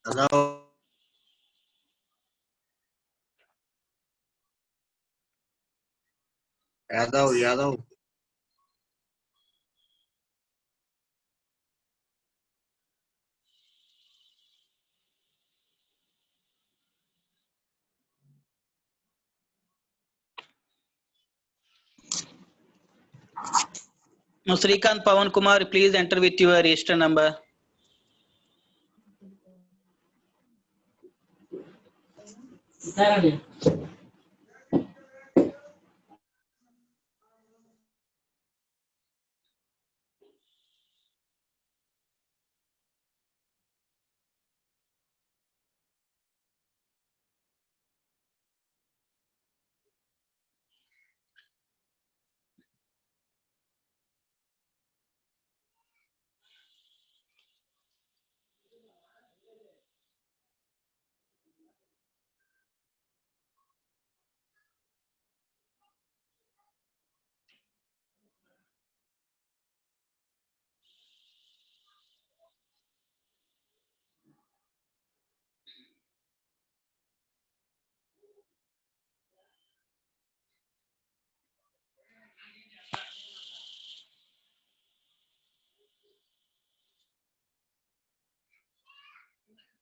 Yadav, Yadav. Srikant Pawan Kumar, please enter with your register number.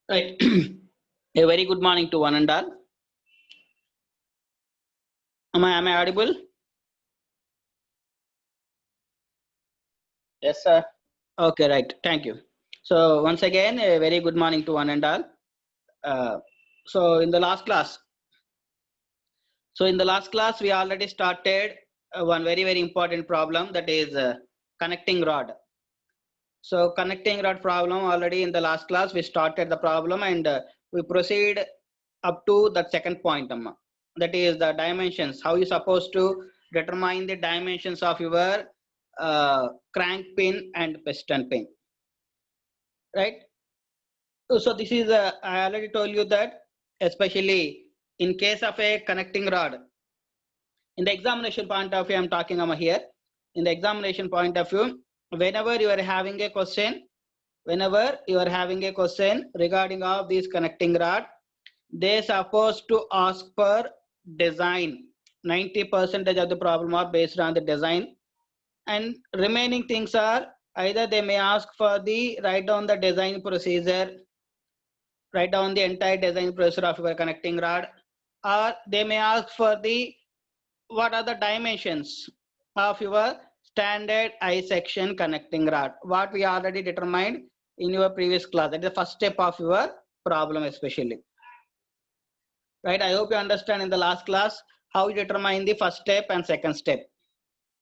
Right. A very good morning to one and all. Am I audible? Yes, sir. Okay, right. Thank you. So once again, a very good morning to one and all. So in the last class, we already started one very important problem, that is connecting rod. So connecting rod problem, already in the last class we started the problem, and we proceed up to the second point, that is the dimensions. How you supposed to determine the dimensions of your crank pin and piston pin, right? So this is I already told you that, especially in case of a connecting rod, in the examination point of view I'm talking about here. In the examination point of view, whenever you are having a question regarding of this connecting rod, they supposed to ask for design. 90% of the problem are based on the design, and remaining things are either they may ask for the write down the design procedure, write down the entire design procedure of your connecting rod, or they may ask for the what are the dimensions of your standard I section connecting rod, what we already determined in your previous class. That is the first step of your problem, especially, right? I hope you understand in the last class how you determine the first step and second step,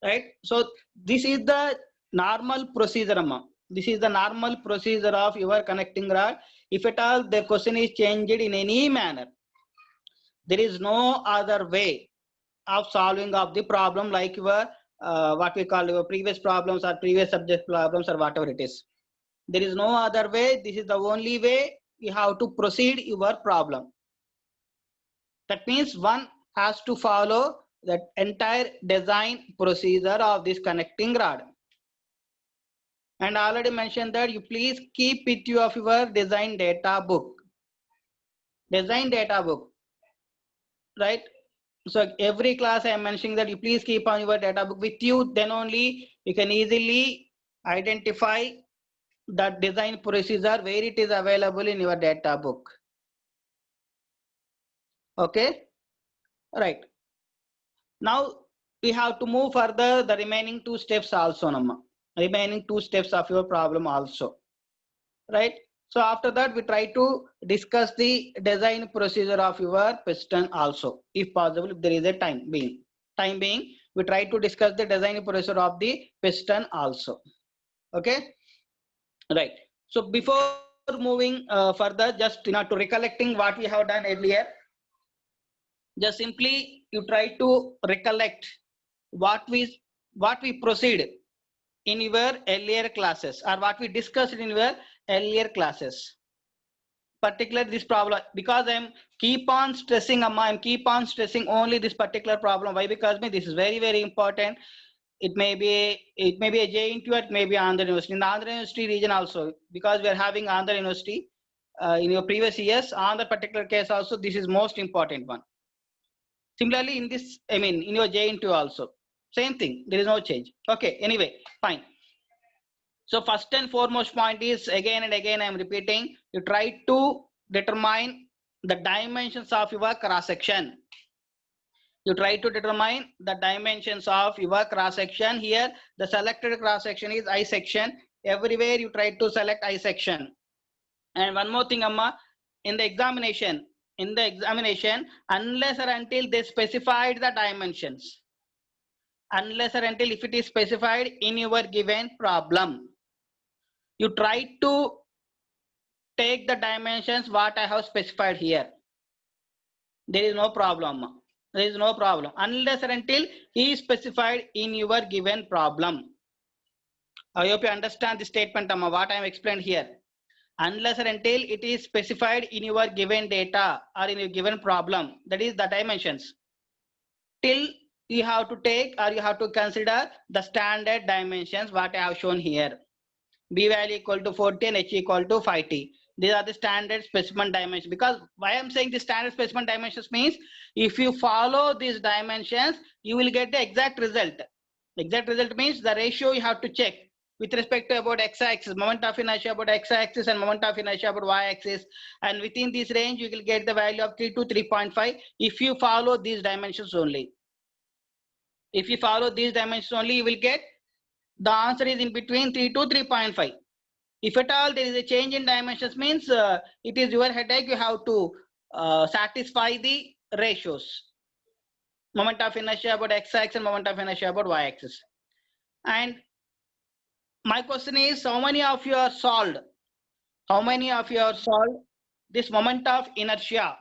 right? So this is the normal procedure, this is the normal procedure of your connecting rod. If at all the question is changed in any manner, there is no other way of solving of the problem, like your what we call your previous problems or previous subject problems or whatever it is. There is no other way. This is the only way you have to proceed your problem. That means one has to follow the entire design procedure of this connecting rod. And I already mentioned that you please keep it of your design data book. Design data book, right? So every class I am mentioning that you please keep on your data book with you, then only you can easily identify the design procedure where it is available in your data book. Okay, right. Now we have to move further the remaining two steps also, remaining two steps of your problem also, right? So after that we try to discuss the design procedure of your piston also, if possible, if there is a time being, we try to discuss the design procedure of the piston also. Okay, right. So before moving further, just to recollecting what we have done earlier, just simply you try to recollect what we proceed in your earlier classes, or what we discussed in your earlier classes, particularly this problem, because I'm keep on stressing only this particular problem. Why? Because this is very important. It may be a JNTU, it may be Andhra University. In the Andhra University region also, because we are having Andhra University, in your previous years. On that particular case also, this is most important one. Similarly, in this, I mean, in your JNT also, same thing, there is no change. Okay, anyway, fine. So first and foremost point is, again and again I am repeating, you try to determine the dimensions of your cross section. You try to determine the dimensions of your cross section. Here the selected cross section is I section. Everywhere you try to select I section. And one more thing, Amma, in the examination, unless or until they specified the dimensions, unless or until if it is specified in your given problem, you try to take the dimensions what I have specified here. There is no problem. There is no problem unless or until he is specified in your given problem. I hope you understand the statement, Amma, what I have explained here. Unless or until it is specified in your given data or in your given problem, that is the dimensions, till you have to take or you have to consider the standard dimensions what I have shown here. B value equal to 40 and H equal to 5T. These are the standard specimen dimensions. Because why I'm saying the standard specimen dimensions means, if you follow these dimensions, you will get the exact result. Exact result means the ratio you have to check with respect to about x-axis, moment of inertia about x-axis and moment of inertia about y-axis, and within this range you will get the value of 3 to 3.5 if you follow these dimensions only. If you follow these dimensions only, you will get the answer is in between 3 to 3.5. If at all there is a change in dimensions means it is your headache. You have to satisfy the ratios. Moment of inertia about x-axis and moment of inertia about y-axis. And my question is, how many of you are solved? How many of you are solved this moment of inertia?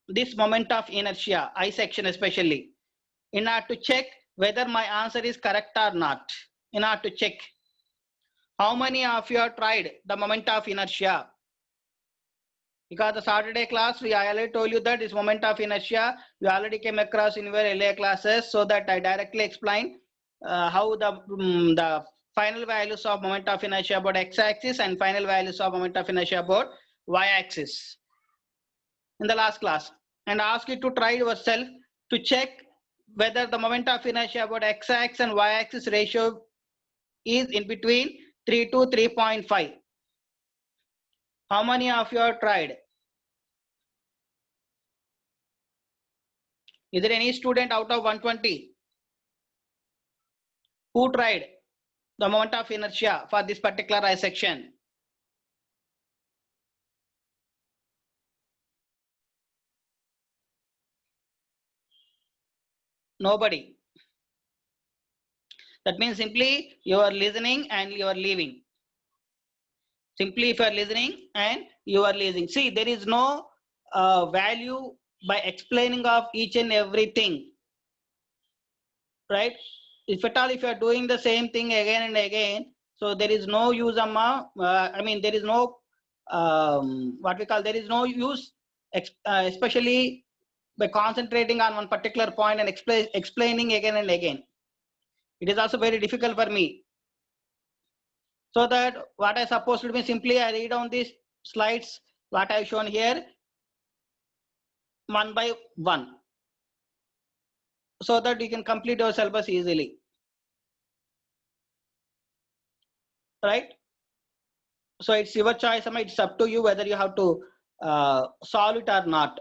This moment of inertia, I section especially, in order to check whether my answer is correct or not. In order to check. How many of you have tried the moment of inertia? Because the Saturday class, I already told you that this moment of inertia, you already came across in your earlier classes, so that I directly explain how the final values of moment of inertia about x-axis and final values of moment of inertia about y-axis in the last class, and ask you to try yourself to check whether the moment of inertia about x-axis and y-axis ratio is in between 3 to 3.5. How many of you have tried? Is there any student out of 120 who tried the moment of inertia for this particular I section? Nobody. That means simply you are listening and you are leaving. Simply if you are listening and you are leaving. See, there is no value by explaining of each and everything, right? If at all if you are doing the same thing again and again, so there is no use, Amma. I mean, there is no what we call, there is no use, especially by concentrating on one particular point and explaining again and again. It is also very difficult for me. So that what I supposed to be, simply I read on these slides what I have shown here one by one, so that you can complete your syllabus easily, right? So it's your choice, it's up to you whether you have to solve it or not,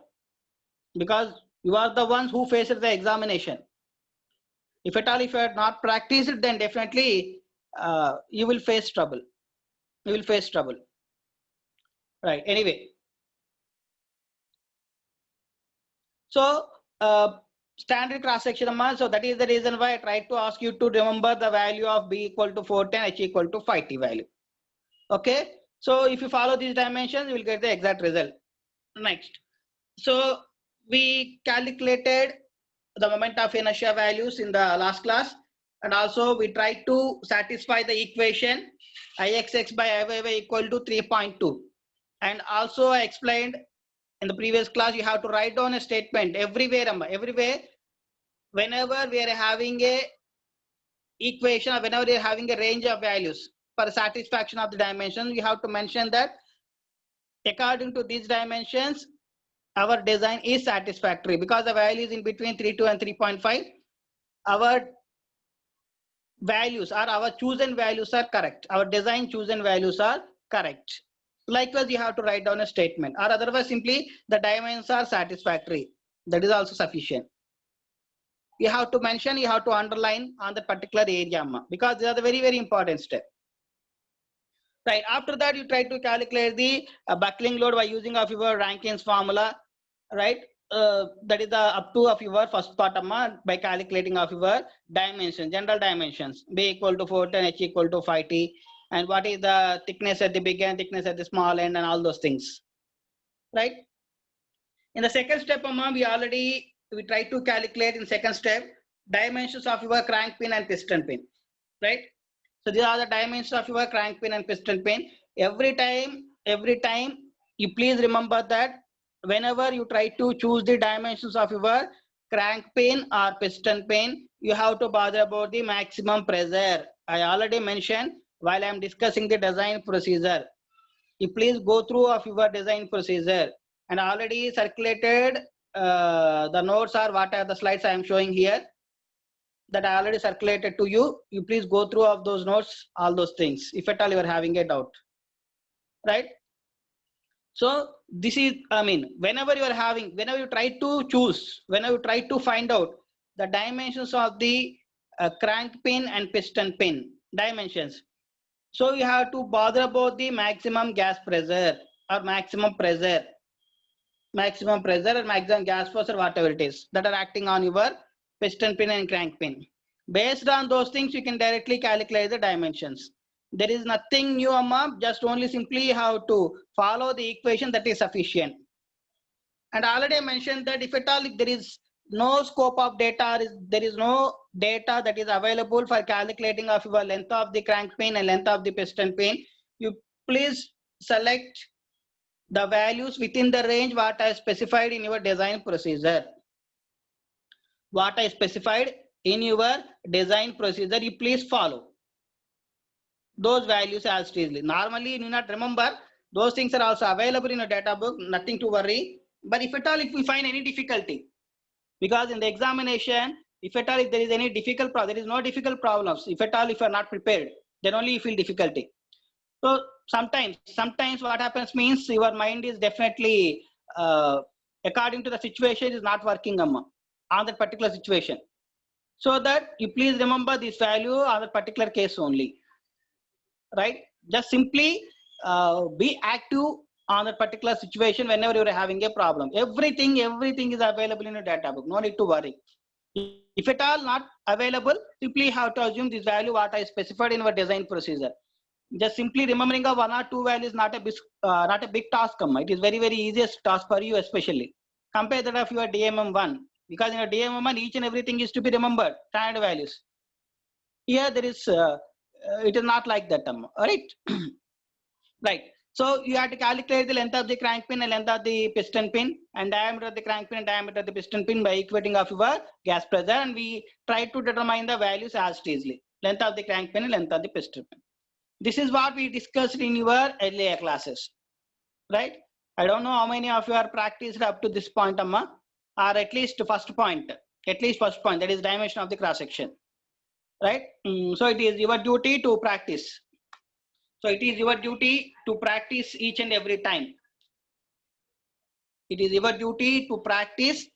because you are the ones who faces the examination. If at all if you have not practiced it, then definitely you will face trouble. You will face trouble, right? Anyway, so standard cross section, so that is the reason why I tried to ask you to remember the value of b equal to 410, h equal to 5t value. Okay, so if you follow these dimensions, you will get the exact result. Next, so we calculated the moment of inertia values in the last class, and also we tried to satisfy the equation Ixx by Iyy equal to 3.2, and also I explained in the previous class, you have to write down a statement everywhere, whenever we are having a equation, or whenever we are having a range of values for satisfaction of the dimension, you have to mention that According to these dimensions, our design is satisfactory because the value is in between 3.2 and 3.5. Our values or our chosen values are correct. Our design chosen values are correct. Likewise, you have to write down a statement, or otherwise simply the dimensions are satisfactory. That is also sufficient. You have to mention, you have to underline on the particular area, because they are the very, very important step. Right. After that, you try to calculate the buckling load by using of your Rankins formula. Right. That is the up to of your first part by calculating of your dimensions, general dimensions. B equal to 410, H equal to 5T, and what is the thickness at the big end, thickness at the small end, and all those things. Right. In the second step, we try to calculate in second step dimensions of your crank pin and piston pin. Right. So these are the dimensions of your crank pin and piston pin. Every time you please remember that whenever you try to choose the dimensions of your crank pin or piston pin, you have to bother about the maximum pressure. I already mentioned while I am discussing the design procedure. You please go through of your design procedure, and already circulated the notes are what are the slides I am showing here, that I already circulated to you. You please go through of those notes, all those things, if at all you are having a doubt. Right. So this is, whenever you try to choose, whenever you try to find out the dimensions of the crank pin and piston pin dimensions, so you have to bother about the maximum gas pressure or maximum pressure or maximum gas pressure, whatever it is, that are acting on your piston pin and crank pin. Based on those things, you can directly calculate the dimensions. There is nothing new, just only simply have to follow the equation, that is sufficient. And already I mentioned that if at all if there is no scope of data, there is no data that is available for calculating of your length of the crank pin and length of the piston pin, you please select the values within the range what I specified in your design procedure. What I specified in your design procedure, you please follow those values as easily. Normally, you do not remember. Those things are also available in a data book, nothing to worry. But if at all, if we find any difficulty, because in the examination, if at all, if there is any difficult problem, there is no difficult problems. If at all, if you are not prepared, then only you feel difficulty. So sometimes what happens means your mind is definitely, according to the situation, is not working on that particular situation. So that you please remember this value on the particular case only. Right? Just simply be active on that particular situation whenever you are having a problem. Everything is available in a data book. No need to worry. If at all not available, simply have to assume this value what I specified in our design procedure. Just simply remembering of one or two values is not a big task. It is very, very easiest task for you, especially. Compare that of your DMM1, because in a DMM1 each and everything is to be remembered, standard values. Here there is it is not like that. All right. Right. So you have to calculate the length of the crank pin and length of the piston pin, and diameter of the crank pin and diameter of the piston pin by equating of your gas pressure, and we try to determine the values as easily. Length of the crank pin and length of the piston pin. This is what we discussed in your earlier classes. Right. I don't know how many of you are practiced up to this point, or at least first point. That is dimension of the cross section. Right. So it is your duty to practice. So it is your duty to practice each and every time. It is your duty to practice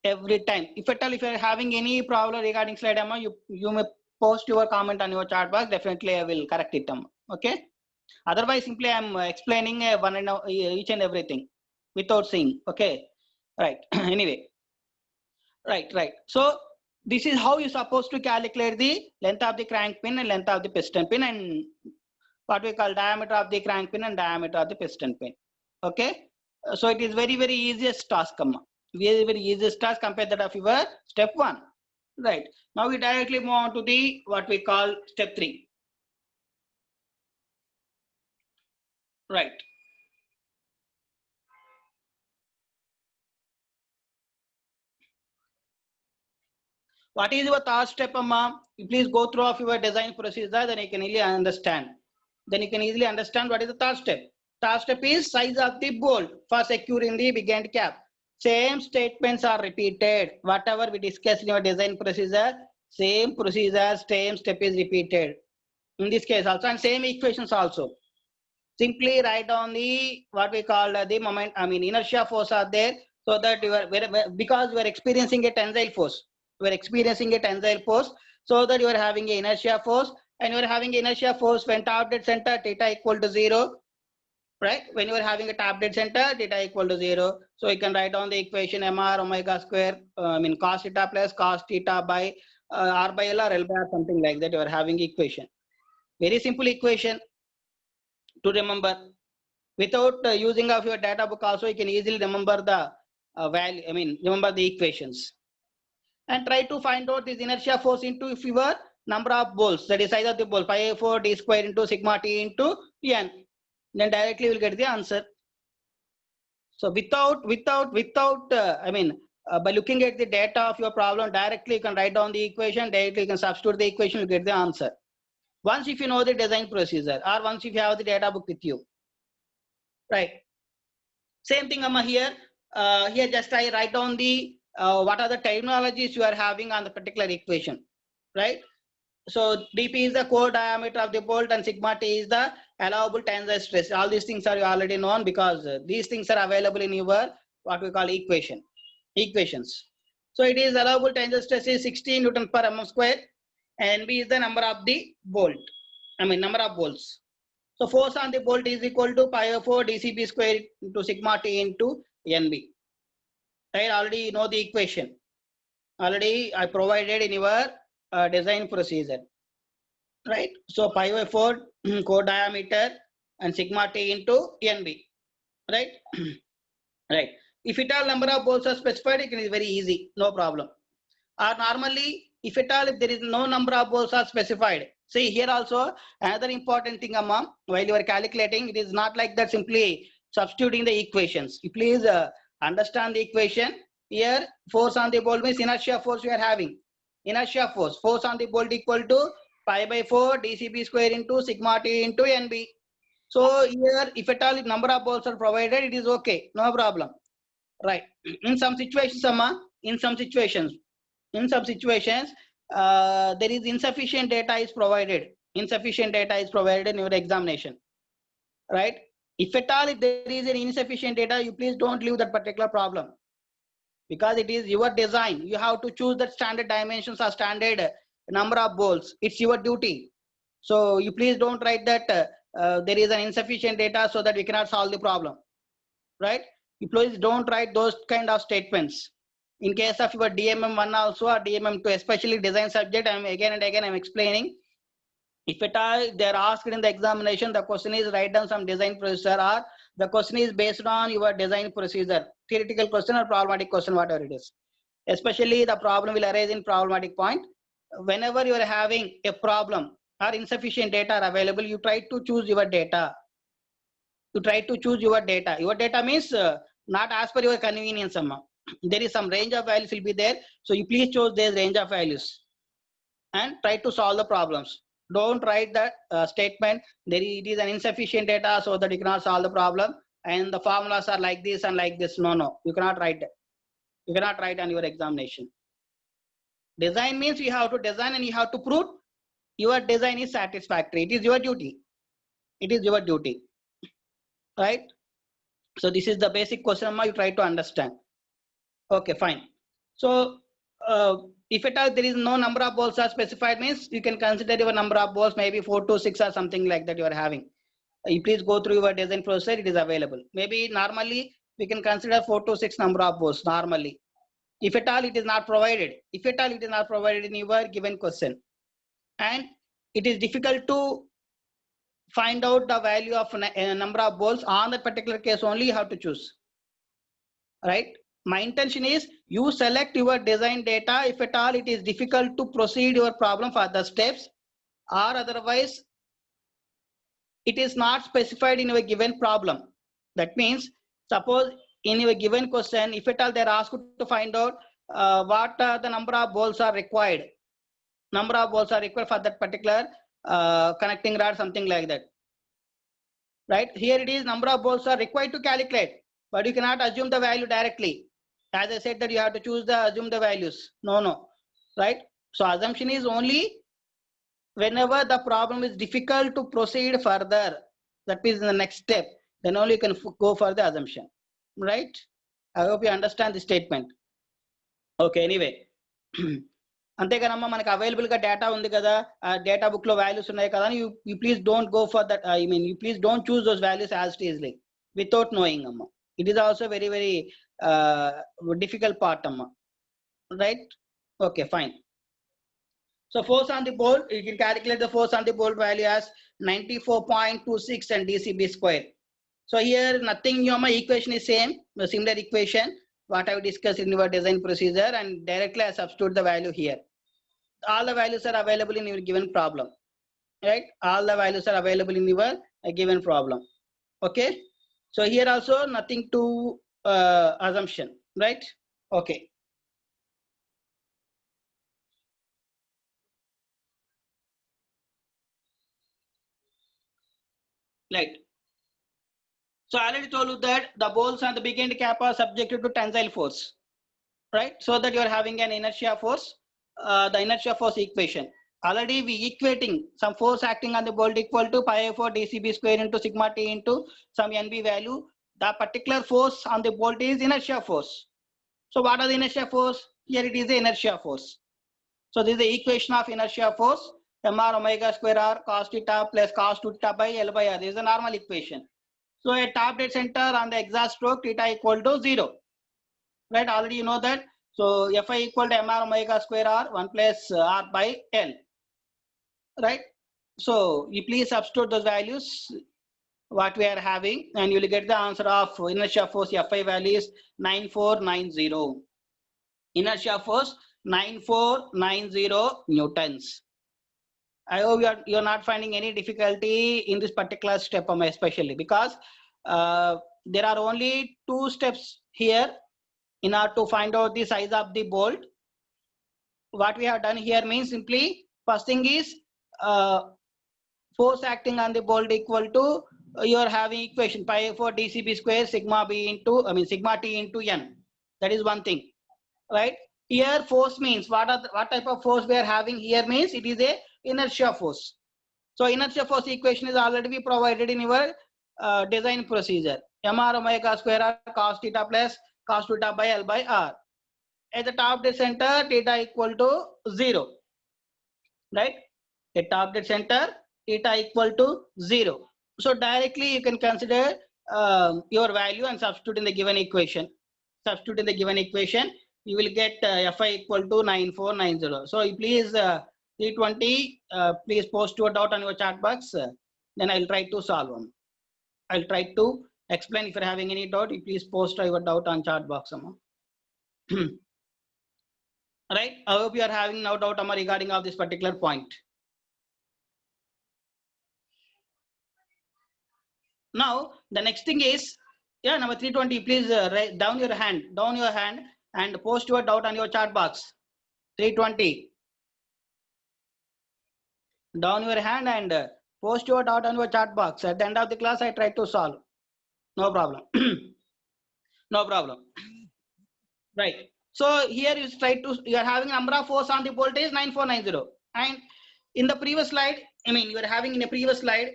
every time. If at all, if you are having any problem regarding slide, you may post your comment on your chat box. Definitely, I will correct it. Okay. Otherwise, simply I am explaining each and everything without seeing. Okay. Right. Anyway. Right. So this is how you're supposed to calculate the length of the crank pin and length of the piston pin, and what we call diameter of the crank pin and diameter of the piston pin. Okay. So it is very, very easiest task. Very, very easiest task compared to that of your step 1. Right. Now we directly move on to the what we call step 3. Right. What is your third step, You please go through of your design procedure, then you can easily understand. What is the third step? Top step is size of the bolt for securing the big end cap. Same statements are repeated. Whatever we discussed in your design procedure, same procedure, same step is repeated. In this case also, and same equations also. Simply write down the what we call the moment, inertia force are there, so that you are because you are experiencing a tensile force. You are experiencing a tensile force, so that you are having a inertia force, and you are having inertia force when top dead center theta equal to 0. Right? When you are having a top dead center, theta equal to 0. So you can write down the equation mr omega square, cos theta plus cos theta by r by l or l by r, something like that. You are having equation. Very simple equation to remember. Without using of your data book also, you can easily remember the value, remember the equations. And try to find out this inertia force into your number of bolts, that is size of the bolt, pi a4 d square into sigma t into n. Then directly we'll get the answer. So by looking at the data of your problem, directly you can write down the equation, directly you can substitute the equation, you get the answer. Once if you know the design procedure, or once if you have the data book with you. Right. Same thing here. Here just I write down the what are the terminologies you are having on the particular equation. Right. So dP is the core diameter of the bolt and sigma t is the allowable tensile stress. All these things are already known because these things are available in your what we call equations. So it is allowable tensile stress is 16 Newton per mm square, and B is the number of the bolt. Number of bolts. So force on the bolt is equal to pi over 4 dCb square into sigma t into NB. Right? Already you know the equation. Already I provided in your design procedure. Right? So pi by 4 core diameter and sigma t into NB. Right? Right. If at all number of bolts are specified, it is very easy, no problem. Or normally, if at all if there is no number of bolts are specified, see here also another important thing, Amma, while you are calculating, it is not like that simply substituting the equations. You please understand the equation. Here force on the bolt means inertia force we are having. Inertia force on the bolt equal to pi by 4 dCb square into sigma t into NB. So here if at all if number of bolts are provided, it is okay, no problem. Right. In some situations, Amma, in some situations, there is insufficient data is provided. Insufficient data is provided in your examination. Right. If at all if there is an insufficient data, you please don't leave that particular problem, because it is your design. You have to choose the standard dimensions or standard number of bolts. It's your duty. So you please don't write that there is an insufficient data so that we cannot solve the problem. Right? You please don't write those kind of statements. In case of your DMM1 also or DMM2, especially design subject, I'm again and again I'm explaining. If at all they're asked in the examination, the question is write down some design procedure, or the question is based on your design procedure, theoretical question or problematic question, whatever it is. Especially the problem will arise in problematic point. Whenever you are having a problem or insufficient data are available, you try to choose your data. You try to choose your data. Your data means not as per your convenience. There is some range of values will be there. So you please choose this range of values and try to solve the problems. Don't write that statement. It is an insufficient data so that you cannot solve the problem. And the formulas are like this and like this. No. You cannot write that. You cannot write on your examination. Design means you have to design and you have to prove your design is satisfactory. It is your duty. It is your duty. Right? So this is the basic question you try to understand. Okay, fine. So if at all there is no number of bolts are specified, means you can consider your number of bolts maybe 4 to 6 or something like that you are having. You please go through your design process, it is available. Maybe normally we can consider 4 to 6 number of bolts normally. If at all it is not provided, in your given question, and it is difficult to find out the value of a number of bolts, on that particular case only you have to choose. Right? My intention is you select your design data. If at all it is difficult to proceed your problem for the steps, or otherwise it is not specified in your given problem. That means suppose in your given question, if at all they are asked to find out what the number of bolts are required. Number of bolts are required for that particular connecting rod, something like that. right? Here it is number of bolts are required to calculate, but you cannot assume the value directly. As I said that you have to choose the assume the values. No, right? So assumption is only whenever the problem is difficult to proceed further, that is the next step, then only you can go for the assumption, right? I hope you understand the statement. Okay, anyway. అంతేగానమ్మా మనకి available గా data ఉంది కదా, ఆ data book లో values ఉన్నాయి కదా అని you please don't go for that, I mean you please don't choose those values as easily without knowing అమ్మా. It is also very very difficult part amma, right? Okay, fine. So force on the bolt, you can calculate the force on the bolt value as 94.26 and dCb square. So here nothing new, my equation is same, the similar equation what I discussed in your design procedure, and directly I substitute the value here. All the values are available in your given problem, right? All the values are available in your given problem. Okay, so here also nothing to assumption, right? Okay. Right. So I already told you that the bolts and the big end cap are subjected to tensile force, right? So that you are having an inertia force, the inertia force equation. Already we equating some force acting on the bolt equal to pi for dCb square into sigma t into some NB value. The particular force on the bolt is inertia force. So what are the inertia force? Here it is the inertia force. So this is the equation of inertia force, mr omega square r cos theta plus cos 2 theta by L by R. This is the normal equation. So a top dead center on the exhaust stroke theta equal to 0, right? Already you know that. So Fi equal to mr omega square r 1 plus r by L, right? So you please substitute those values what we are having, and you will get the answer of inertia force Fi value is 9490. Inertia force 9490 newtons. I hope you're not finding any difficulty in this particular step, especially because there are only 2 steps here in order to find out the size of the bolt. What we have done here means simply first thing is force acting on the bolt equal to you are having equation pi for dCb square sigma b into sigma t into n. That is one thing, right? Here force means what type of force we are having here means it is a inertia force. So inertia force equation is already provided in your design procedure. Mr omega square r cos theta plus cos theta by L by R. At the top dead center theta equal to 0, right? At top dead center theta equal to 0. So directly you can consider your value and substitute in the given equation. Substitute in the given equation, you will get Fi equal to 9490. So you please 320, please post your doubt on your chat box, then I'll try to solve them. I'll try to explain. If you're having any doubt, you please post your doubt on chat box. Right, I hope you are having no doubt regarding of this particular point. Now the next thing is, yeah, number 320, please write down your hand and post your doubt on your chat box. 320, down your hand and post your doubt on your chat box. At the end of the class I try to solve, no problem. No problem. Right, so here you try to, you are having number of force on the bolt is 9490, and in the previous slide, you are having in a previous slide,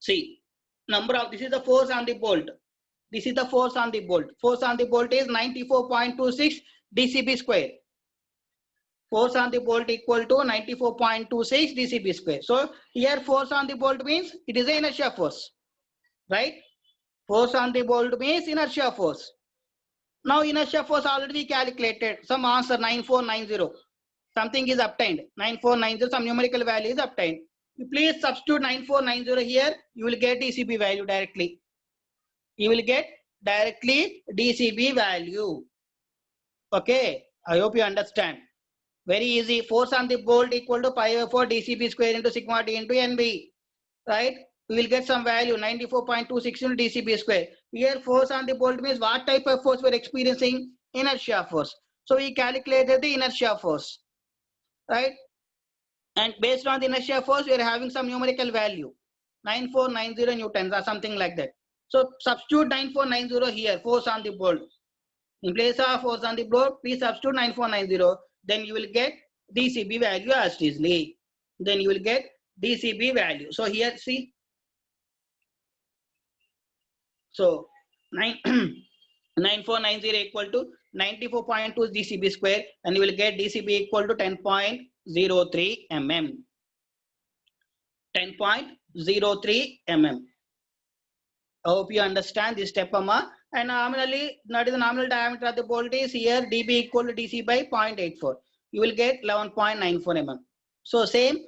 see, number of, this is the force on the bolt, this is the force on the bolt. Force on the bolt is 94.26 dCb square. Force on the bolt equal to 94.26 dCb square. So here force on the bolt means it is an inertia force, right? Force on the bolt means inertia force. Now inertia force already calculated, some answer 9490, something is obtained, 9490, some numerical value is obtained. You please substitute 9490 here, you will get dCb value directly. You will get directly dCb value. Okay, I hope you understand. Very easy. Force on the bolt equal to pi for dCb square into sigma t into NB, right? We will get some value 94.26 into dCb square. Here force on the bolt means what type of force we are experiencing? Inertia force. So we calculated the inertia force, right? And based on the inertia force, we are having some numerical value. 9490 newtons or something like that. So substitute 9490 here, force on the bolt. In place of force on the bolt, please substitute 9490. Then you will get DCB value as easily. Then you will get DCB value. So here see. So 9490 equal to 94.2 DCB square, and you will get DCB equal to 10.03 mm. 10.03 mm. I hope you understand this step, Amma. And nominally, not the nominal diameter of the bolt is here dB equal to DC by 0.84. You will get 11.94 mm. So same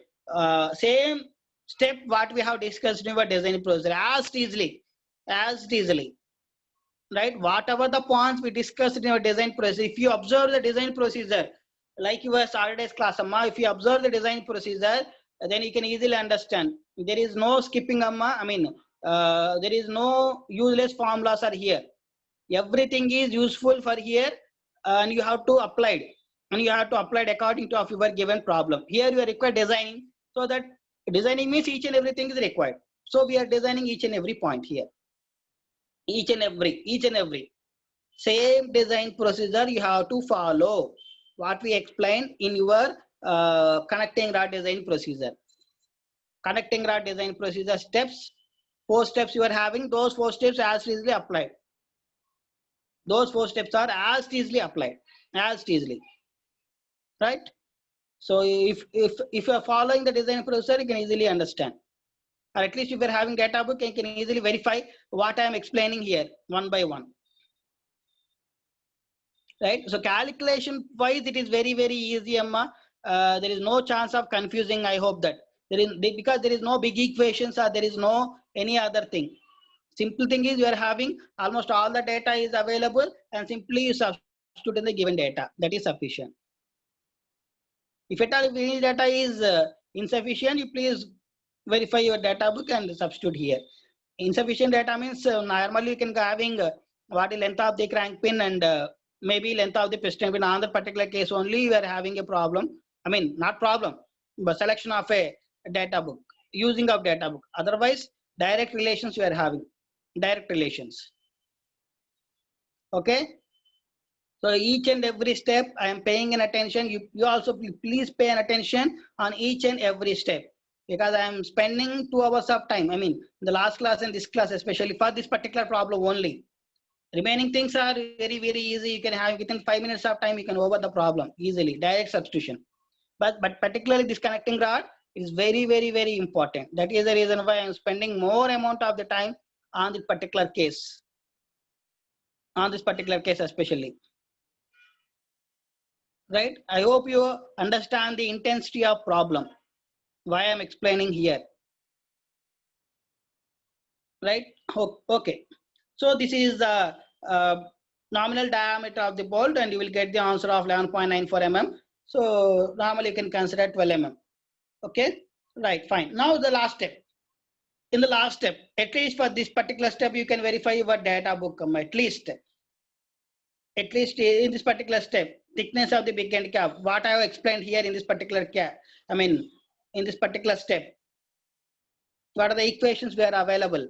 step what we have discussed in our design procedure as easily, right? Whatever the points we discussed in our design procedure, if you observe the design procedure, like your Saturday's class, Amma, if you observe the design procedure, then you can easily understand. There is no skipping, Amma. I mean, there is no useless formulas are here. Everything is useful for here, and you have to apply it. And you have to apply it according to your given problem. Here you are required designing, so that designing means each and everything is required. So we are designing each and every point here. Each and every. Same design procedure you have to follow. What we explained in your connecting rod design procedure. Connecting rod design procedure steps. 4 steps you are having, those 4 steps as easily applied. Those 4 steps are as easily applied, as easily, right? So if you are following the design procedure, you can easily understand. Or at least if you are having data book, you can easily verify what I am explaining here one by one. Right? So calculation wise, it is very, very easy, Amma. There is no chance of confusing. I hope that because there is no big equations or there is no any other thing. Simple thing is you are having almost all the data is available, and simply you substitute in the given data. That is sufficient. If at all any data is insufficient, you please verify your data book and substitute here. Insufficient data means normally you can having what is length of the crank pin and maybe length of the piston pin. On that particular case only you are having a problem. I mean, not problem, but selection of a data book, using of data book. Otherwise, direct relations you are having. Direct relations. Okay. So each and every step I am paying an attention. You also please pay an attention on each and every step, because I am spending 2 hours of time. I mean, the last class and this class, especially for this particular problem only. Remaining things are very, very easy. You can have within 5 minutes of time, you can over the problem easily, direct substitution. But particularly this connecting rod is very, very, very important. That is the reason why I am spending more amount of the time on this particular case. On this particular case especially. Right? I hope you understand the intensity of problem. Why I'm explaining here. Right? Okay. So this is the nominal diameter of the bolt, and you will get the answer of 11.94 mm. So normally you can consider 12 mm. Okay. Right. Fine. Now the last step. In the last step, at least for this particular step, you can verify your data book. At least in this particular step, thickness of the big end cap, what I have explained here in this particular cap, I mean, in this particular step, what are the equations were available?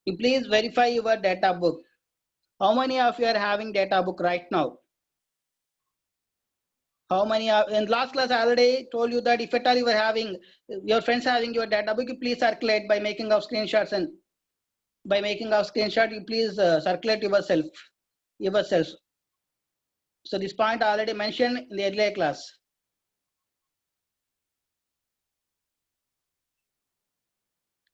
You please verify your data book. How many of you are having data book right now? How many are in last class? I already told you that if at all you are having your friends having your data book, you please circulate by making of screenshots, and by making of screenshot, you please circulate yourself. So this point I already mentioned in the earlier class.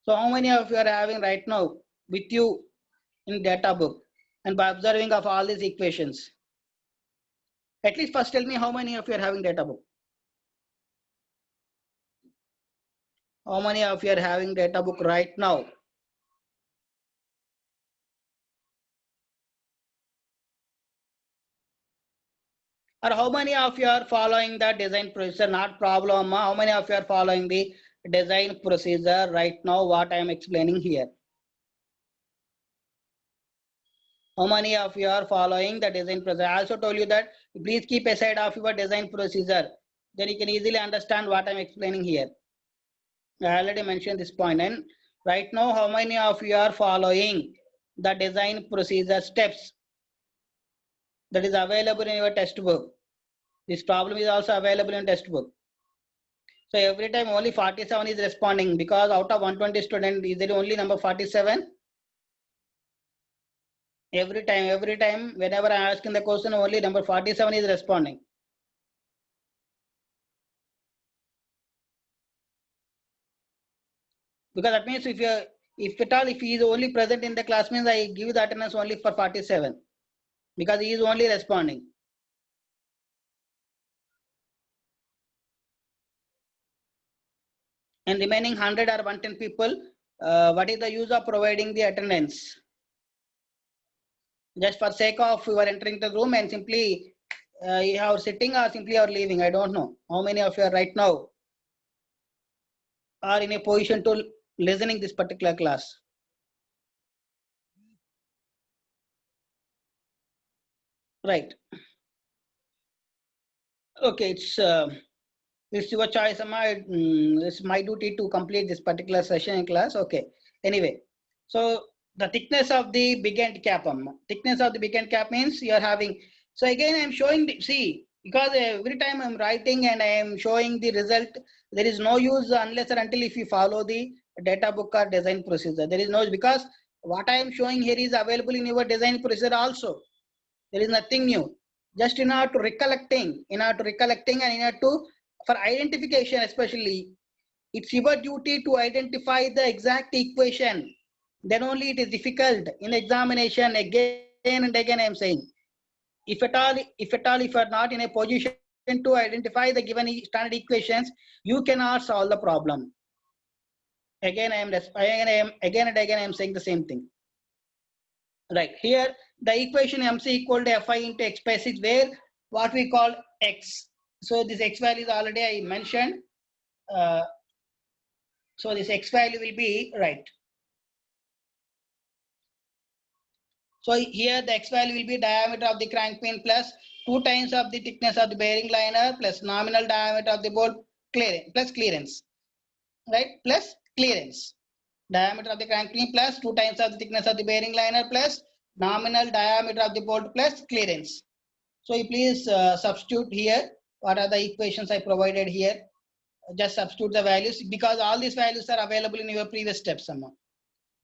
So how many of you are having right now with you in data book, and by observing of all these equations? At least first tell me how many of you are having data book. How many of you are having data book right now? Or how many of you are following the design procedure? Not problem. How many of you are following the design procedure right now? What I am explaining here. How many of you are following the design procedure? I also told you that please keep aside of your design procedure. Then you can easily understand what I am explaining here. I already mentioned this point. And right now, how many of you are following the design procedure steps that is available in your textbook? This problem is also available in textbook. So every time only 47 is responding, because out of 120 students, is there only number 47? Every time, whenever I am asking the question, only number 47 is responding. Because that means if he is only present in the class, means I give the attendance only for 47, because he is only responding. And remaining 100 or 110 people, what is the use of providing the attendance? Just for sake of you are entering the room and simply you are sitting or simply you are leaving. I don't know how many of you are right now are in a position to listening this particular class. Right. Okay, it's your choice. It's my duty to complete this particular session in class. Okay. Anyway, so the thickness of the big end cap. Thickness of the big end cap means you are having. So again, I'm showing see, because every time I'm writing and I am showing the result, there is no use unless or until if you follow the data book or design procedure. There is no, because what I am showing here is available in your design procedure also. There is nothing new. Just in order to recollecting, and in order to for identification especially, it's your duty to identify the exact equation. Then only it is difficult in examination. Again and again I am saying, if at all if you are not in a position to identify the given standard equations, you cannot solve the problem. Again and again I am saying the same thing. Right here, the equation MC equal to Fi into X by 6, where what we call X. So this X value is already I mentioned. So this X value will be right. So here the X value will be diameter of the crank pin plus 2 times of the thickness of the bearing liner plus nominal diameter of the bolt clearance plus clearance. Right? Plus clearance. Diameter of the crank pin plus 2 times of the thickness of the bearing liner plus nominal diameter of the bolt plus clearance. So you please substitute here. What are the equations I provided here? Just substitute the values, because all these values are available in your previous steps.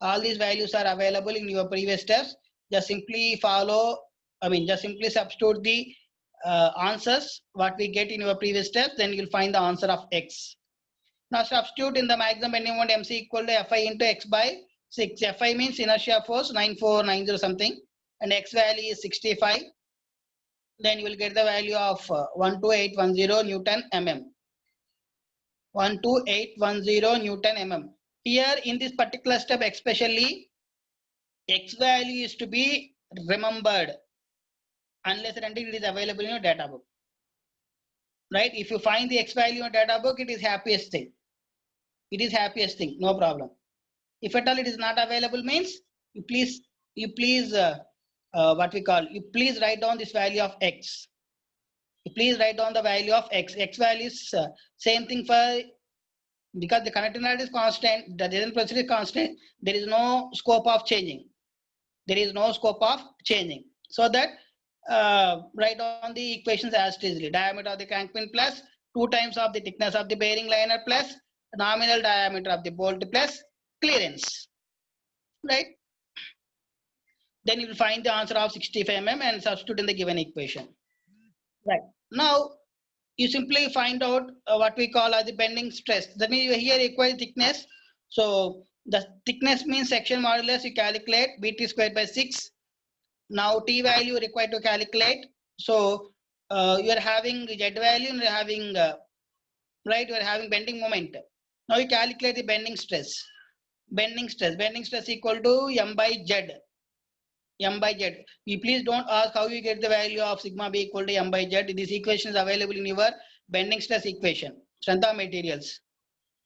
All these values are available in your previous steps. Just simply follow, just simply substitute the answers, what we get in your previous steps, then you'll find the answer of X. Now substitute in the maximum bending moment MC equal to Fi into X by 6. Fi means inertia force 9490 something, and X value is 65. Then you will get the value of 12810 Newton mm. 12810 Newton mm. Here in this particular step especially, X value is to be remembered unless and until it is available in your data book. Right? If you find the X value in your data book, it is happiest thing. It is happiest thing, no problem. If at all it is not available, means you please what we call, you please write down this value of X. Please write down the value of X. X value is same thing for, because the conductivity is constant, the design procedure is constant, there is no scope of changing. There is no scope of changing. So that write down the equations as easily. Diameter of the crank pin plus 2 times of the thickness of the bearing liner plus nominal diameter of the bolt plus clearance. Right? Then you will find the answer of 65 mm and substitute in the given equation. Right. Now you simply find out what we call as the bending stress. That means here require thickness. So the thickness means section modulus, you calculate BT squared by 6. Now T value required to calculate. So you are having Z value and you are having right, you are having bending moment. Now you calculate the bending stress. Bending stress equal to M by Z. M by Z. You please don't ask how you get the value of sigma B equal to M by Z. This equation is available in your bending stress equation. Strength of materials.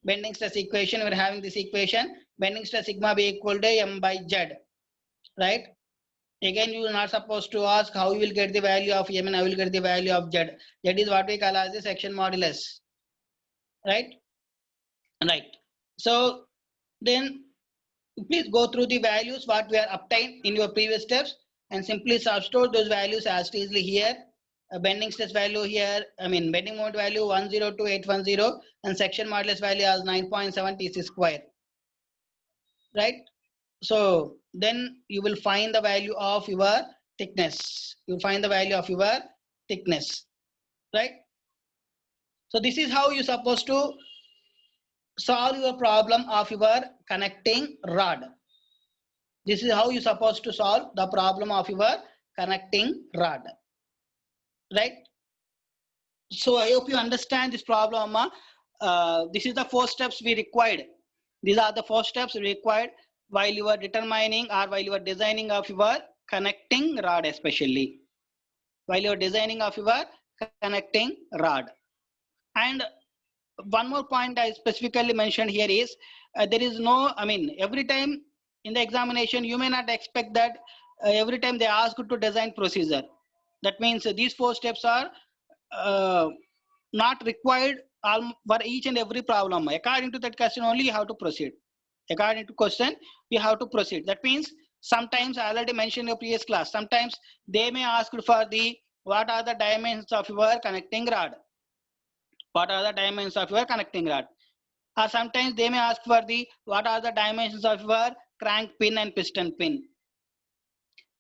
Bending stress equation, we're having this equation. Bending stress sigma B equal to M by Z. Right? Again, you are not supposed to ask how you will get the value of M and I will get the value of Z. Z is what we call as the section modulus. Right? Right. So then please go through the values what we are obtained in your previous steps and simply substitute those values as easily here. A bending stress value here, bending moment value 102,810 and section modulus value as 9.7 TC square, right? So then you will find the value of your thickness. You find the value of your thickness, right? So this is how you're supposed to solve your problem of your connecting rod. This is how you're supposed to solve the problem of your connecting rod, right? So I hope you understand this problem. This is the 4 steps we required. These are the 4 steps required while you are determining or while you are designing of your connecting rod, especially while you are designing of your connecting rod. And one more point I specifically mentioned here is there is no, every time in the examination you may not expect that every time they ask you to design procedure. That means these 4 steps are not required for each and every problem. According to that question only you have to proceed. According to question you have to proceed. That means sometimes I already mentioned in your previous class, sometimes they may ask for the what are the dimensions of your connecting rod. What are the dimensions of your connecting rod? Or sometimes they may ask for the what are the dimensions of your crank pin and piston pin.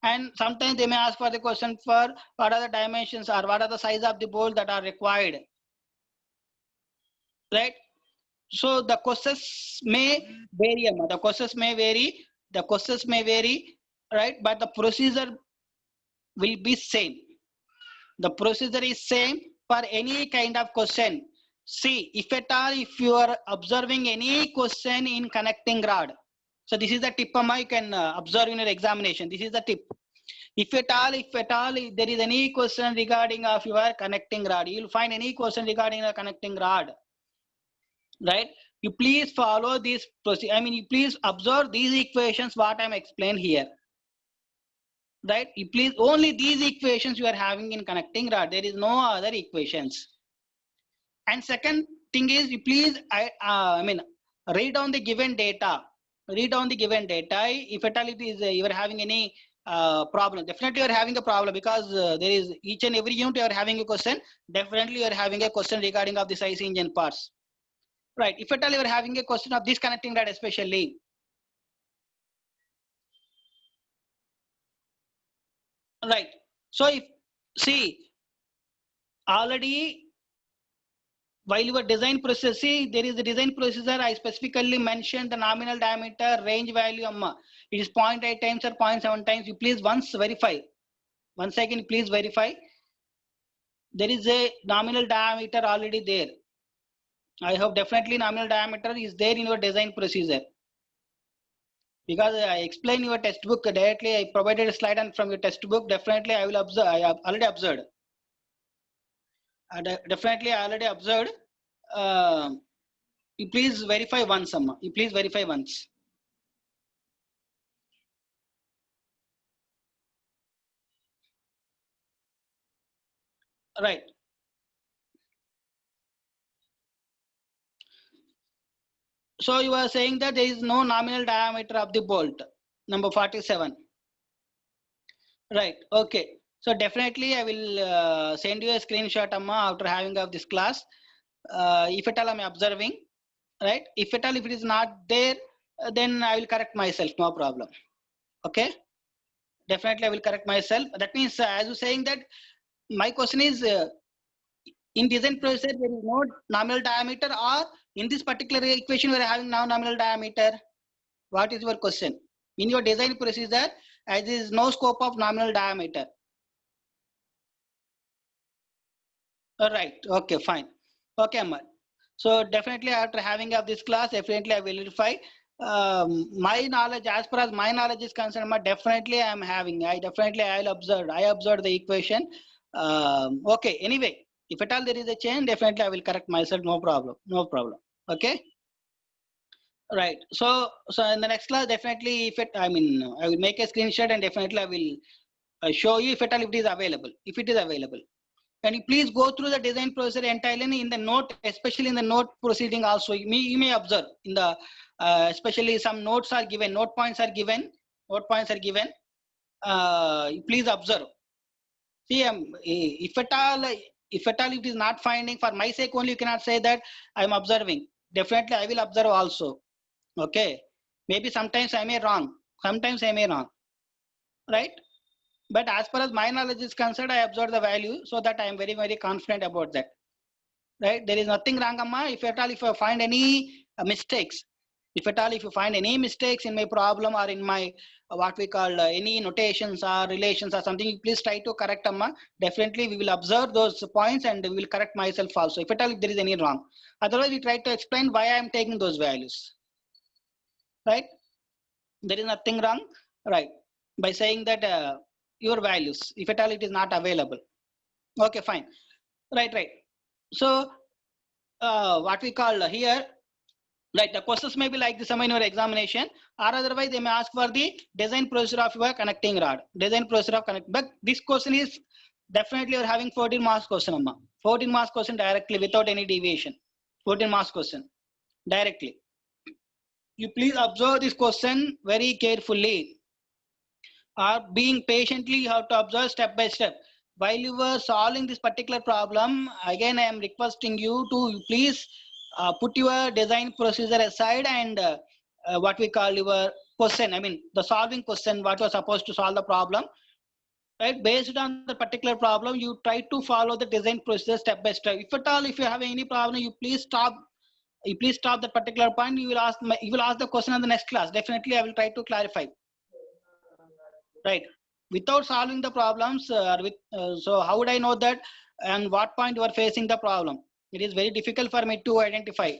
And sometimes they may ask for the question for what are the dimensions or what are the size of the bolt that are required, right? So the questions may vary, the questions may vary, right? But the procedure will be same. The procedure is same for any kind of question. See, if at all, if you are observing any question in connecting rod, so this is the tip you can observe in your examination. This is the tip. If at all there is any question regarding of your connecting rod, you will find any question regarding a connecting rod, right? You please follow this procedure. You please observe these equations what I'm explained here, right? You please only these equations you are having in connecting rod. There is no other equations. And second thing is you please write down the given data. Read down the given data. If at all it is you are having any problem, definitely you are having a problem because there is each and every unit you are having a question. Definitely you are having a question regarding of this IC engine parts, right? If at all you are having a question of this connecting rod especially, right? So if see already while your design process, see there is a design procedure. I specifically mentioned the nominal diameter range value. It is 0.8 times or 0.7 times. You please once verify. Once again, please verify. There is a nominal diameter already there. I hope definitely nominal diameter is there in your design procedure. Because I explain your textbook directly, I provided a slide and from your textbook. Definitely, I will observe. I have already observed. Definitely, I already observed. You please verify once, Amma. You please verify once. Right. So you are saying that there is no nominal diameter of the bolt, number 47. Right. Okay. So definitely I will send you a screenshot, Amma, after having of this class. If at all I'm observing, right? If at all if it is not there, then I will correct myself. No problem. Okay. Definitely I will correct myself. That means as you're saying that my question is in design process there is no nominal diameter, or in this particular equation we are having now nominal diameter. What is your question? In your design procedure, as there is no scope of nominal diameter. All right. Okay, fine. Okay, Amma. So definitely after having of this class, definitely I will verify. My knowledge, as far as my knowledge is concerned, Amma, definitely I am having. I'll observe. I observed the equation. Okay. Anyway, if at all there is a change, definitely I will correct myself. No problem. No problem. Okay. Right. So in the next class, definitely if it, I will make a screenshot and definitely I will show you if at all if it is available. If it is available. Can you please go through the design procedure entirely in the note, especially in the note proceeding also. You may observe in the, especially some notes are given, note points are given, please observe. See, if at all it is not finding, for my sake only, you cannot say that I am observing. Definitely I will observe also. Okay. Maybe sometimes I may wrong. Right? But as far as my knowledge is concerned, I observe the value, so that I am very, very confident about that. Right? There is nothing wrong, Amma. If at all, if I find any mistakes, if you find any mistakes in my problem or in my what we call any notations or relations or something, please try to correct, Amma. Definitely we will observe those points and we will correct myself also, if at all if there is any wrong. Otherwise, we try to explain why I am taking those values. Right? There is nothing wrong, right? By saying that your values, if at all it is not available. Okay, fine. Right. So what we call here, right, the questions may be like this in your examination, or otherwise they may ask for the design procedure of your connecting rod. But this question is definitely you're having 14 marks question, Amma. 14 marks question directly without any deviation. 14 marks question directly. You please observe this question very carefully. Or being patiently, you have to observe step by step. While you were solving this particular problem, again I am requesting you to please put your design procedure aside and what we call your question, I mean the solving question, what you are supposed to solve the problem. Right? Based on the particular problem, you try to follow the design procedure step by step. If at all, if you have any problem, you please stop. You please stop that particular point. You will ask the question in the next class. Definitely, I will try to clarify. Right, without solving the problems so how would I know that and what point you are facing the problem? It is very difficult for me to identify.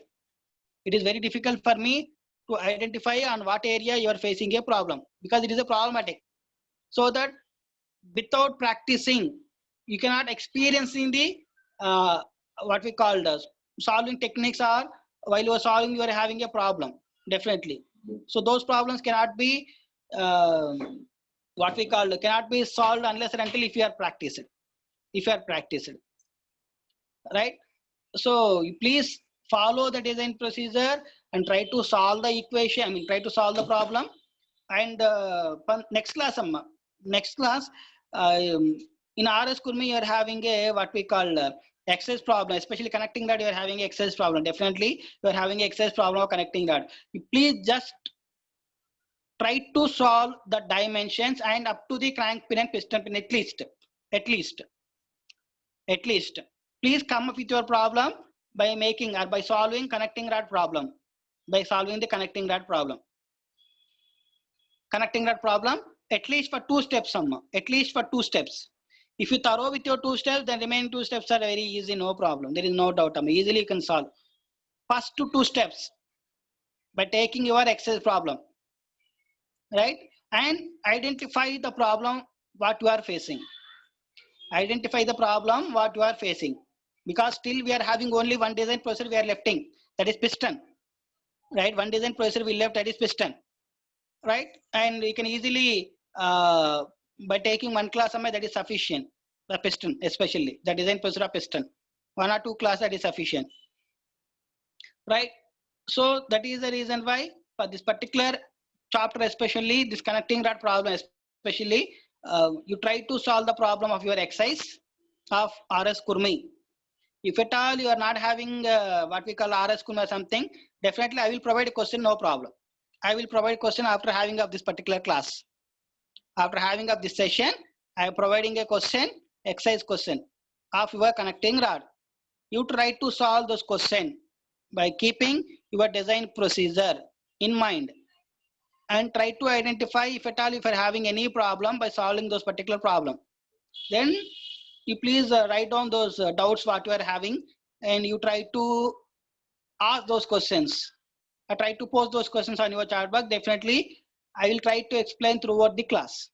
On what area you are facing a problem, because it is a problematic. So that without practicing, you cannot experiencing the what we call the solving techniques, or while you are solving you are having a problem. Definitely, so those problems cannot be what we call cannot be solved unless and until if you are practicing. Right? So you please follow the design procedure and try to solve the equation. I mean, try to solve the problem. And next class, in RS Kurmi, you are having a what we call exercise problem, especially connecting that you are having exercise problem. Definitely, you are having exercise problem of connecting that. You please just try to solve the dimensions and up to the crank pin and piston pin at least. Please come up with your problem by making or by solving connecting rod problem. By solving the connecting rod problem. At least for 2 steps, at least for 2 steps. If you thorough with your 2 steps, then remaining 2 steps are very easy, no problem. There is no doubt, easily you can solve. First 2 steps by taking your exercise problem. Right? And identify the problem what you are facing. Because still we are having only one design procedure we are lefting, that is piston. Right? One design procedure we left, that is piston. Right? And you can easily by taking one class that is sufficient. The piston, especially the design procedure of piston, 1 or 2 class, that is sufficient. Right? So that is the reason why for this particular chapter, especially this connecting rod problem, especially you try to solve the problem of your exercise of RS Kurmi. If at all you are not having what we call RS Kurmi or something, definitely I will provide a question, no problem. I will provide a question after having of this particular class. After having of this session, I am providing a question, exercise question of your connecting rod. You try to solve those questions by keeping your design procedure in mind and try to identify if at all if you are having any problem by solving those particular problem. Then you please write down those doubts what you are having and you try to ask those questions. I try to post those questions on your chat box. Definitely, I will try to explain throughout the class.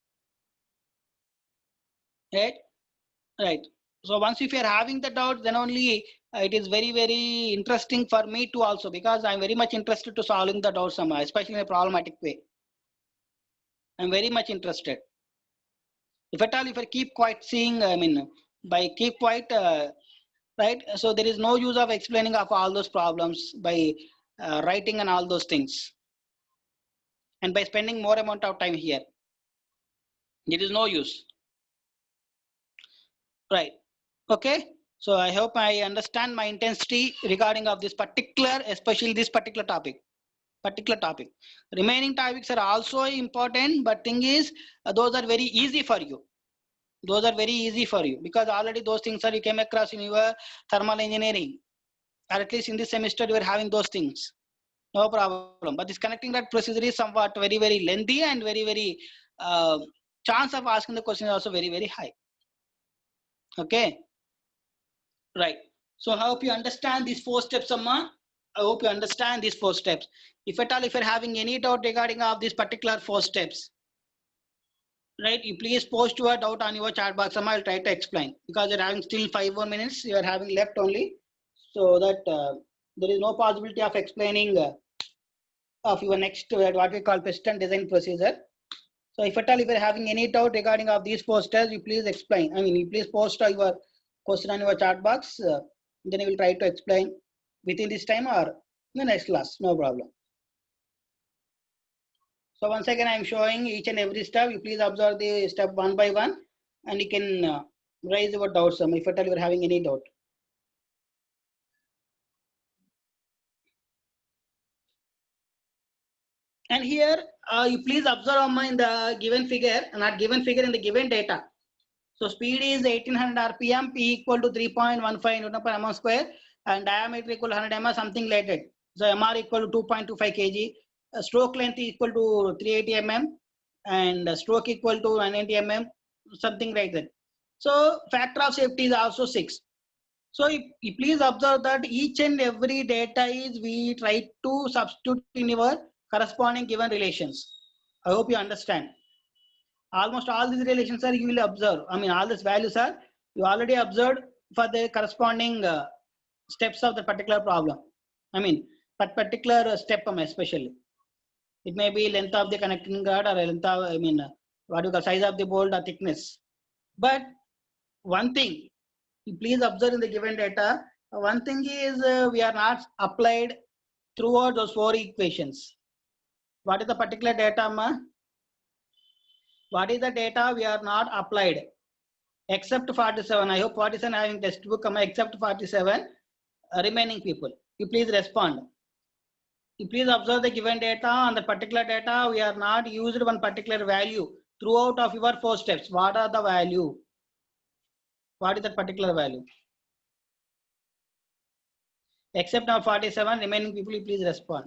Right. So once if you are having the doubt, then only it is very, very interesting for me to also, because I am very much interested to solving the doubts, especially in a problematic way. I am very much interested. If at all, if I keep quite seeing, I mean, by keep quiet, right? So there is no use of explaining of all those problems by writing and all those things, and by spending more amount of time here. There is no use, right? Okay. So I hope I understand my intensity regarding of this particular, especially this particular topic. Remaining topics are also important, but thing is, those are very easy for you. Those are very easy for you because already those things are you came across in your thermal engineering, or at least in this semester you are having those things. No problem. But this connecting rod procedure is somewhat very lengthy and very chance of asking the question is also very high. Okay. Right. So I hope you understand these 4 steps, Amma. I hope you understand these 4 steps. If at all, if you're having any doubt regarding of these particular 4 steps, right, you please post your doubt on your chat box. Amma, I'll try to explain because you're having still 5 more minutes. You are having left only, so that there is no possibility of explaining of your next what we call piston design procedure. So if at all, if you're having any doubt regarding of these 4 steps, you please explain. I mean, you please post your question on your chat box. Then I will try to explain within this time or in the next class. No problem. So once again, I am showing each and every step. You please observe the step one by one, and you can raise your doubts. If at all you are having any doubt. And here, you please observe in the given figure, not given figure in the given data. So speed is 1800 rpm, P equal to 3.15 Newton per mm square, and diameter equal to 100 mm, something like that. So MR equal to 2.25 kg, stroke length equal to 380 mm, and stroke equal to 190 mm, something like that. So factor of safety is also 6. So you please observe that each and every data is we try to substitute in your corresponding given relations. I hope you understand. Almost all these relations are you will observe. I mean, all these values are you already observed for the corresponding steps of the particular problem. I mean, that particular step especially. It may be length of the connecting rod or length of, I mean, what you call size of the bolt or thickness. But one thing, you please observe in the given data. One thing is we are not applied throughout those 4 equations. What is the particular data, Ma? What is the data we are not applied? Except 47. I hope 47 having textbook, except 47 remaining people. You please respond. You please observe the given data. On the particular data, we are not used one particular value throughout of your 4 steps. What are the value? What is that particular value? Except now 47 remaining people, you please respond.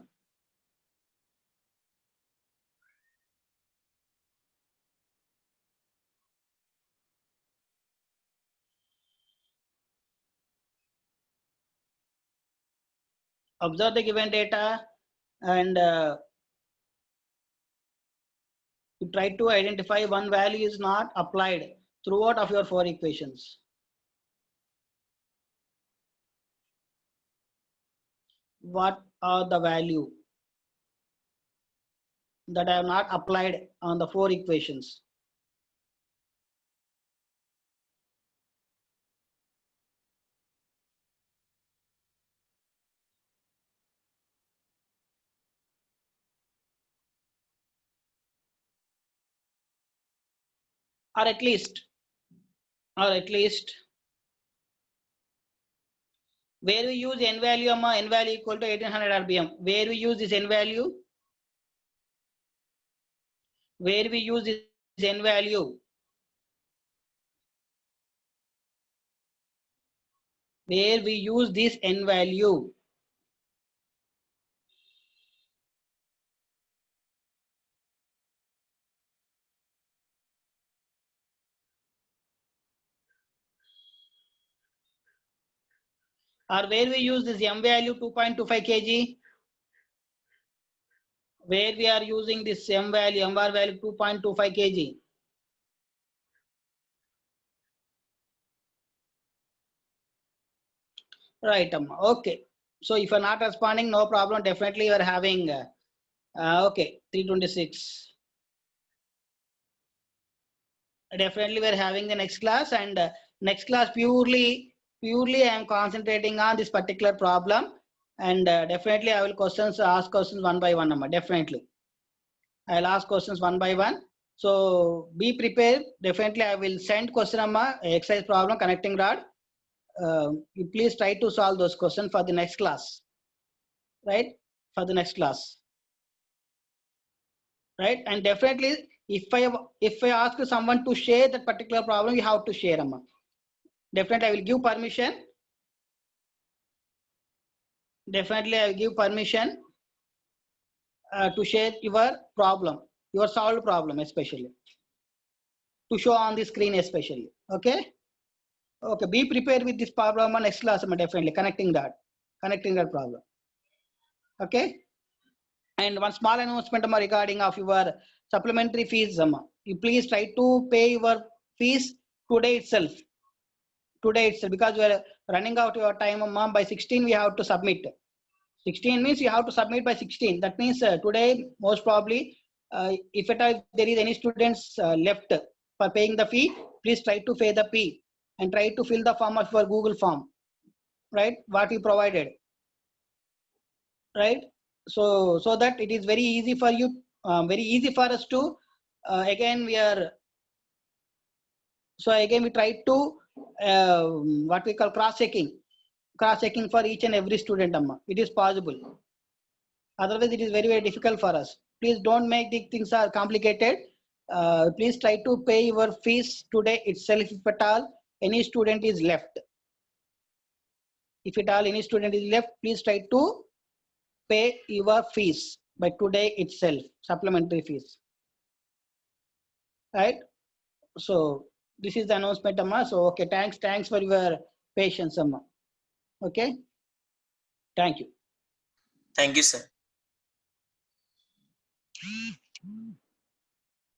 Observe the given data and you try to identify one value is not applied throughout of your 4 equations. What are the value that I have not applied on the 4 equations? Or at least where we use n value, n value equal to 1800 rpm. Where we use this n value? Where we use this n value? Where we use this n value? Or where we use this m value 2.25 kg? Where we are using this m value, mr value 2.25 kg? Right, okay. So if you're not responding, no problem. Definitely you are having, okay, 326. Definitely we're having the next class, and Next class purely I am concentrating on this particular problem, and definitely I will ask questions one by one, amma. Definitely I'll ask questions one by one. So be prepared. Definitely I will send question, amma, exercise problem connecting rod. You please try to solve those questions for the next class, right? For the next class, right? And definitely if I ask someone to share that particular problem, you have to share, amma. Definitely I will give permission. Definitely I will give permission to share your problem, your solved problem, especially to show on the screen, especially. Okay. Okay. Be prepared with this problem on next class, amma. Definitely connecting that problem. Okay. And one small announcement, amma, regarding of your supplementary fees, amma. You please try to pay your fees today itself. Because we are running out your time, amma. By 16 we have to submit. 16 means you have to submit by 16. That means today most probably, if at all there is any students left for paying the fee, please try to pay the fee and try to fill the form of your Google form, right? What you provided, right? So that it is very easy for you, very easy for us to again we try to what we call cross checking for each and every student, amma. It is possible. Otherwise it is very difficult for us. Please don't make the things are complicated. Please try to pay your fees today itself if at all any student is left. If at all any student is left, please try to pay your fees by today itself, supplementary fees, right? So this is the announcement, amma. So okay, thanks for your patience, amma. Okay, thank you. Thank you, sir.